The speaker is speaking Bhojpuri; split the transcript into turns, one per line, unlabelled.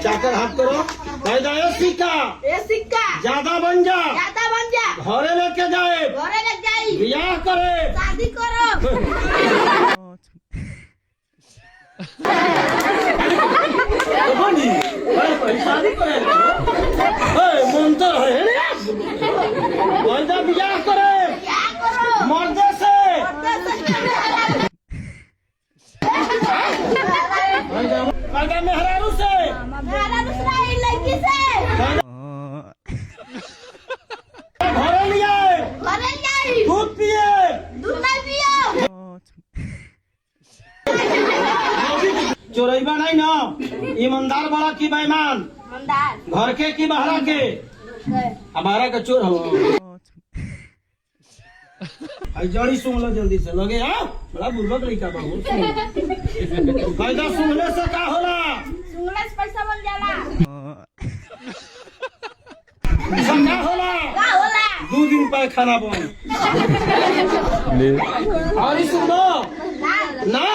चाकर हाथ करो। फायदा ये सिक्का ज्यादा बन जा घरे लेके जाए ब्याह करे
शादी करो
तो बनी शादी करे मंत्र है फायदा ब्याह करे मर्दे से फायदा मेहरारू से
लड़की से
घरे लिया दूध पिए
दूध नहीं पियो
चोरैबा नहीं ना ईमानदार बड़ा की बेईमान घर के की बहरा के हमारा का चोर हो आई जड़ी सुन लो जल्दी से लगे आओ बड़ा बुर्बक लइका बहुत फायदा सुनने से का होला
सुनले से पैसा बन जाला
सब का होला 2 दिन पे खाना बन और सुनो ना